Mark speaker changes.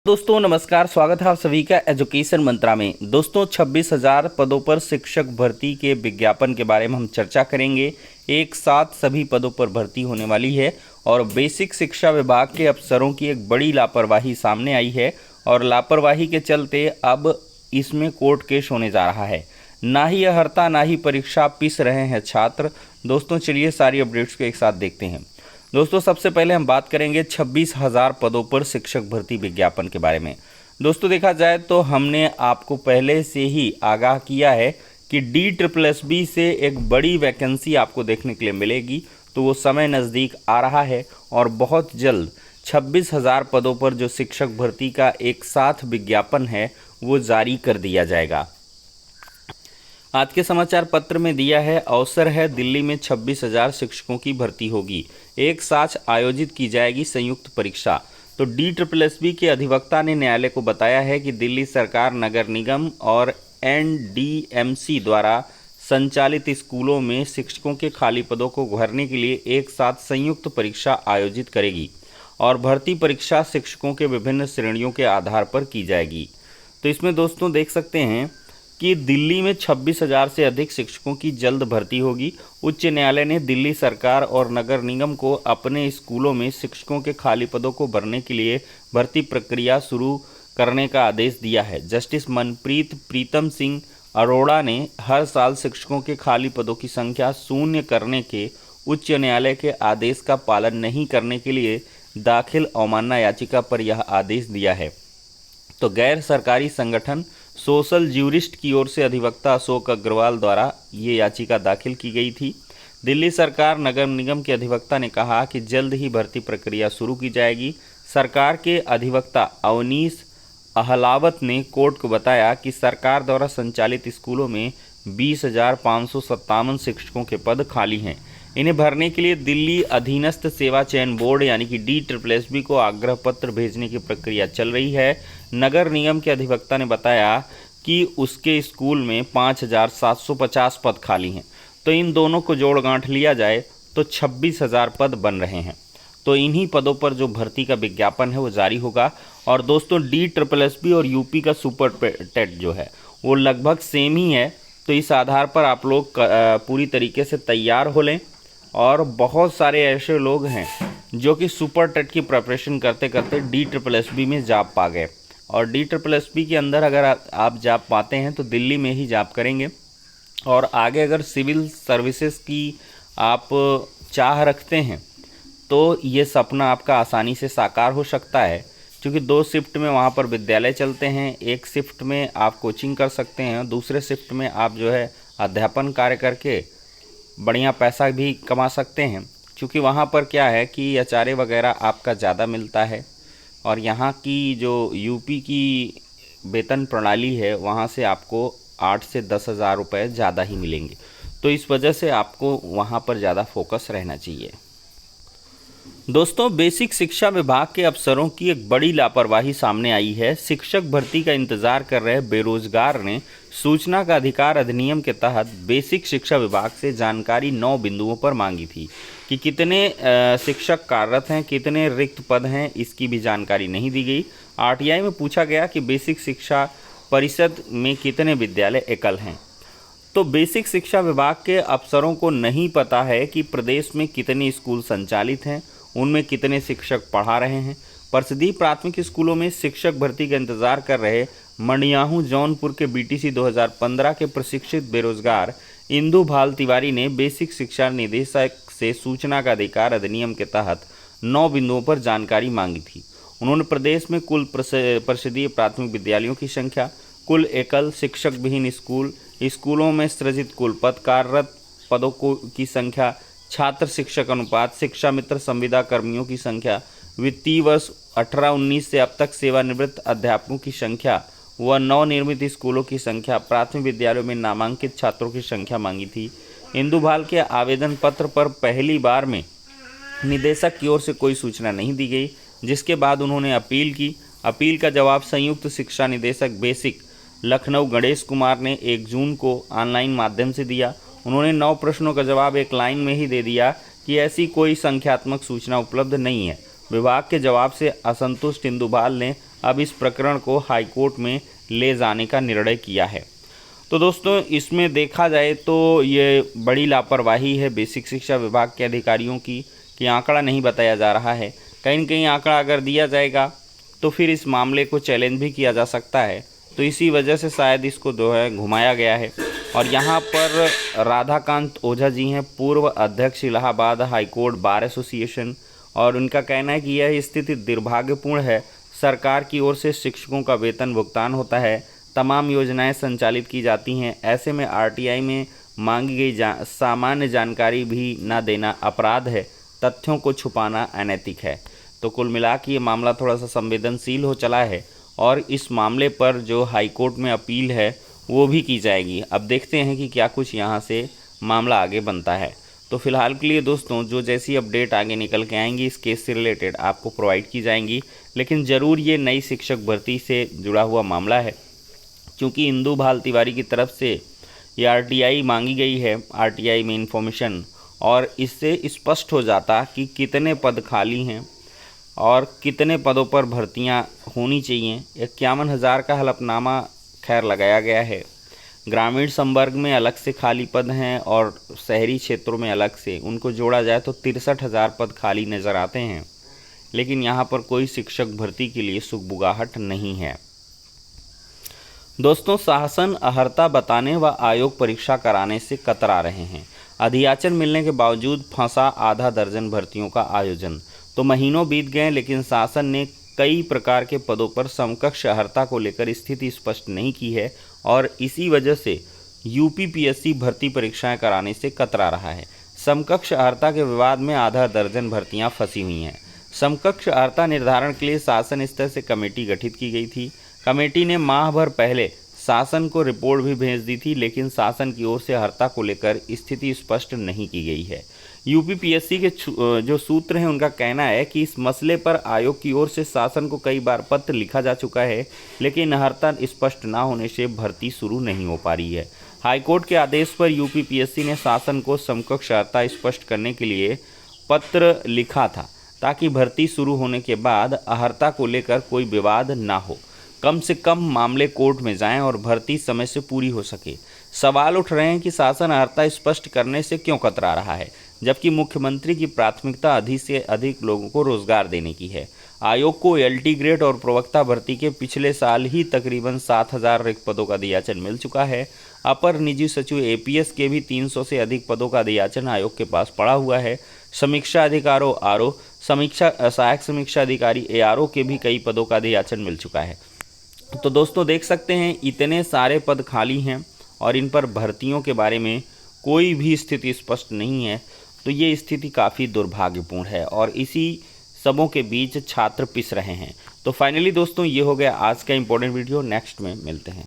Speaker 1: दोस्तों नमस्कार, स्वागत है आप सभी का एजुकेशन मंत्रा में। दोस्तों 26,000 पदों पर शिक्षक भर्ती के विज्ञापन के बारे में हम चर्चा करेंगे। एक साथ सभी पदों पर भर्ती होने वाली है और बेसिक शिक्षा विभाग के अफसरों की एक बड़ी लापरवाही सामने आई है और लापरवाही के चलते अब इसमें कोर्ट केस होने जा रहा है। ना ही यह हरता ना ही परीक्षा, पिस रहे हैं छात्र। दोस्तों चलिए सारी अपडेट्स को एक साथ देखते हैं। दोस्तों सबसे पहले हम बात करेंगे 26,000 पदों पर शिक्षक भर्ती विज्ञापन के बारे में। दोस्तों देखा जाए तो हमने आपको पहले से ही आगाह किया है कि DSSB से एक बड़ी वैकेंसी आपको देखने के लिए मिलेगी, तो वो समय नज़दीक आ रहा है और बहुत जल्द 26,000 पदों पर जो शिक्षक भर्ती का एक साथ विज्ञापन है वो जारी कर दिया जाएगा। आज के समाचार पत्र में दिया है, अवसर है दिल्ली में 26,000 शिक्षकों की भर्ती होगी, एक साथ आयोजित की जाएगी संयुक्त परीक्षा। तो DSSB के अधिवक्ता ने न्यायालय को बताया है कि दिल्ली सरकार नगर निगम और NDMC द्वारा संचालित स्कूलों में शिक्षकों के खाली पदों को भरने के लिए एक साथ संयुक्त परीक्षा आयोजित करेगी और भर्ती परीक्षा शिक्षकों के विभिन्न श्रेणियों के आधार पर की जाएगी। तो इसमें दोस्तों देख सकते हैं कि दिल्ली में 26,000 से अधिक शिक्षकों की जल्द भर्ती होगी। उच्च न्यायालय ने दिल्ली सरकार और नगर निगम को अपने स्कूलों में शिक्षकों के खाली पदों को भरने के लिए भर्ती प्रक्रिया शुरू करने का आदेश दिया है। जस्टिस मनप्रीत प्रीतम सिंह अरोड़ा ने हर साल शिक्षकों के खाली पदों की संख्या शून्य करने के उच्च न्यायालय के आदेश का पालन नहीं करने के लिए दाखिल अवमानना याचिका पर यह आदेश दिया है। तो गैर सरकारी संगठन सोशल ज्यूरिस्ट की ओर से अधिवक्ता अशोक अग्रवाल द्वारा ये याचिका दाखिल की गई थी। दिल्ली सरकार नगर निगम के अधिवक्ता ने कहा कि जल्द ही भर्ती प्रक्रिया शुरू की जाएगी। सरकार के अधिवक्ता अवनीश अहलावत ने कोर्ट को बताया कि सरकार द्वारा संचालित स्कूलों में 20,557 शिक्षकों के पद खाली हैं। इन्हें भरने के लिए दिल्ली अधीनस्थ सेवा चयन बोर्ड यानी कि DSSB को आग्रह पत्र भेजने की प्रक्रिया चल रही है। नगर निगम के अधिवक्ता ने बताया कि उसके स्कूल में 5,750 पद खाली हैं। तो इन दोनों को जोड़ गांठ लिया जाए तो 26,000 पद बन रहे हैं। तो इन्हीं पदों पर जो भर्ती का विज्ञापन है वो जारी होगा। और दोस्तों DSSB और यूपी का सुपर टेट जो है वो लगभग सेम ही है। तो इस आधार पर आप लोग पूरी तरीके से तैयार हो लें। और बहुत सारे ऐसे लोग हैं जो कि सुपर टेट की प्रिपरेशन करते करते DSSB में जॉब पा गए और DSSB के अंदर अगर आप जॉब पाते हैं तो दिल्ली में ही जॉब करेंगे। और आगे अगर सिविल सर्विसेज की आप चाह रखते हैं तो ये सपना आपका आसानी से साकार हो सकता है, क्योंकि 2 शिफ्ट में वहाँ पर विद्यालय चलते हैं। एक शिफ्ट में आप कोचिंग कर सकते हैं, दूसरे शिफ्ट में आप जो है अध्यापन कार्य करके बढ़िया पैसा भी कमा सकते हैं। क्योंकि वहाँ पर क्या है कि HRA वगैरह आपका ज़्यादा मिलता है और यहाँ की जो यूपी की वेतन प्रणाली है वहाँ से आपको 8 से 10,000 रुपये ज़्यादा ही मिलेंगे। तो इस वजह से आपको वहाँ पर ज़्यादा फोकस रहना चाहिए। दोस्तों बेसिक शिक्षा विभाग के अफसरों की एक बड़ी लापरवाही सामने आई है। शिक्षक भर्ती का इंतजार कर रहे बेरोजगार ने सूचना का अधिकार अधिनियम के तहत बेसिक शिक्षा विभाग से जानकारी 9 बिंदुओं पर मांगी थी कि कितने शिक्षक कार्यरत हैं, कितने रिक्त पद हैं, इसकी भी जानकारी नहीं दी गई। RTI में पूछा गया कि बेसिक शिक्षा परिषद में कितने विद्यालय एकल हैं। तो बेसिक शिक्षा विभाग के अफसरों को नहीं पता है कि प्रदेश में कितने स्कूल संचालित हैं, उनमें कितने शिक्षक पढ़ा रहे हैं। परिषदीय प्राथमिक स्कूलों में शिक्षक भर्ती का इंतजार कर रहे मडियाहू जौनपुर के BTC 2015 के प्रशिक्षित बेरोजगार इंदु भाल तिवारी ने बेसिक शिक्षा निदेशक से सूचना का अधिकार अधिनियम के तहत 9 बिंदुओं पर जानकारी मांगी थी। उन्होंने प्रदेश में कुल परिषदीय प्राथमिक विद्यालयों की संख्या, कुल एकल शिक्षक विहीन स्कूल, स्कूलों में सृजित कुल पद, कार्यरत पदों की संख्या, छात्र शिक्षक अनुपात, शिक्षा मित्र संविदा कर्मियों की संख्या, वित्तीय वर्ष 18-19 से अब तक सेवानिवृत्त अध्यापकों की संख्या व नवनिर्मित स्कूलों की संख्या, प्राथमिक विद्यालयों में नामांकित छात्रों की संख्या मांगी थी। इंदुभाल के आवेदन पत्र पर पहली बार में निदेशक की ओर से कोई सूचना नहीं दी गई, जिसके बाद उन्होंने अपील की। अपील का जवाब संयुक्त शिक्षा निदेशक बेसिक लखनऊ गणेश कुमार ने 1 जून को ऑनलाइन माध्यम से दिया। उन्होंने 9 प्रश्नों का जवाब एक लाइन में ही दे दिया कि ऐसी कोई संख्यात्मक सूचना उपलब्ध नहीं है विभाग के जवाब से असंतुष्ट इंदुबाल ने अब इस प्रकरण को हाईकोर्ट में ले जाने का निर्णय किया है। तो दोस्तों, इसमें देखा जाए तो ये बड़ी लापरवाही है बेसिक शिक्षा विभाग के अधिकारियों की कि आंकड़ा नहीं बताया जा रहा है। कहीं न कहीं आंकड़ा अगर दिया जाएगा तो फिर इस मामले को चैलेंज भी किया जा सकता है। तो इसी वजह से शायद इसको जो है घुमाया गया है। और यहाँ पर राधाकांत ओझा जी हैं, पूर्व अध्यक्ष इलाहाबाद हाईकोर्ट बार एसोसिएशन, और उनका कहना है कि यह स्थिति दुर्भाग्यपूर्ण है। सरकार की ओर से शिक्षकों का वेतन भुगतान होता है, तमाम योजनाएं संचालित की जाती हैं, ऐसे में आरटीआई में मांगी गई सामान्य जानकारी भी न देना अपराध है, तथ्यों को छुपाना अनैतिक है। तो कुल मिला के ये मामला थोड़ा सा संवेदनशील हो चला है और इस मामले पर जो हाईकोर्ट में अपील है वो भी की जाएगी। अब देखते हैं कि क्या कुछ यहाँ से मामला आगे बनता है। तो फिलहाल के लिए दोस्तों, जो जैसी अपडेट आगे निकल के आएंगी इस केस से रिलेटेड आपको प्रोवाइड की जाएंगी, लेकिन ज़रूर ये नई शिक्षक भर्ती से जुड़ा हुआ मामला है, क्योंकि इंदुबाल तिवारी की तरफ से ये आरटीआई मांगी गई है, आरटीआई में इंफॉर्मेशन, और इससे स्पष्ट हो जाता कि कितने पद खाली हैं और कितने पदों पर भर्तियां होनी चाहिए। 51,000 का हलफनामा खैर लगाया गया है। ग्रामीण संवर्ग में अलग से खाली पद हैं और शहरी क्षेत्रों में अलग से, उनको जोड़ा जाए तो 63,000 पद खाली नज़र आते हैं, लेकिन यहाँ पर कोई शिक्षक भर्ती के लिए सुगबुगाहट नहीं है। दोस्तों, शासन अहर्ता बताने व आयोग परीक्षा कराने से कतरा रहे हैं। अधियाचन मिलने के बावजूद फंसा आधा दर्जन भर्तियों का आयोजन। तो महीनों बीत गए, लेकिन शासन ने कई प्रकार के पदों पर समकक्ष अहर्ता को लेकर स्थिति स्पष्ट नहीं की है और इसी वजह से यूपीपीएससी भर्ती परीक्षाएं कराने से कतरा रहा है। समकक्ष अहर्ता के विवाद में आधा दर्जन भर्तियां फंसी हुई हैं। समकक्ष अहर्ता निर्धारण के लिए शासन स्तर से कमेटी गठित की गई थी। कमेटी ने माह भर पहले शासन को रिपोर्ट भी भेज दी थी, लेकिन शासन की ओर से अहर्ता को लेकर स्थिति स्पष्ट नहीं की गई है। यूपीपीएससी के जो सूत्र हैं उनका कहना है कि इस मसले पर आयोग की ओर से शासन को कई बार पत्र लिखा जा चुका है, लेकिन अहर्ता स्पष्ट ना होने से भर्ती शुरू नहीं हो पा रही है। हाईकोर्ट के आदेश पर यूपीपीएससी ने शासन को समकक्ष अहर्ता स्पष्ट करने के लिए पत्र लिखा था, ताकि भर्ती शुरू होने के बाद अहर्ता को लेकर कोई विवाद ना हो, कम से कम मामले कोर्ट में जाएं और भर्ती समय से पूरी हो सके। सवाल उठ रहे हैं कि शासन अहर्ता स्पष्ट करने से क्यों कतरा रहा है, जबकि मुख्यमंत्री की प्राथमिकता अधिक से अधिक लोगों को रोजगार देने की है। आयोग को एलटी ग्रेड और प्रवक्ता भर्ती के पिछले साल ही तकरीबन 7,000 रिक्त पदों का अधियाचन मिल चुका है। अपर निजी सचिव एपीएस के भी 300 से अधिक पदों का अधियाचन आयोग के पास पड़ा हुआ है। समीक्षा अधिकारों आरओ, सहायक समीक्षा अधिकारी एआरओ के भी कई पदों का अधियाचन मिल चुका है। तो दोस्तों, देख सकते हैं इतने सारे पद खाली हैं और इन पर भर्तियों के बारे में कोई भी स्थिति स्पष्ट नहीं है। तो ये स्थिति काफ़ी दुर्भाग्यपूर्ण है और इसी सबों के बीच छात्र पिस रहे हैं। तो फाइनली दोस्तों, ये हो गया आज का इम्पोर्टेंट वीडियो। नेक्स्ट में मिलते हैं।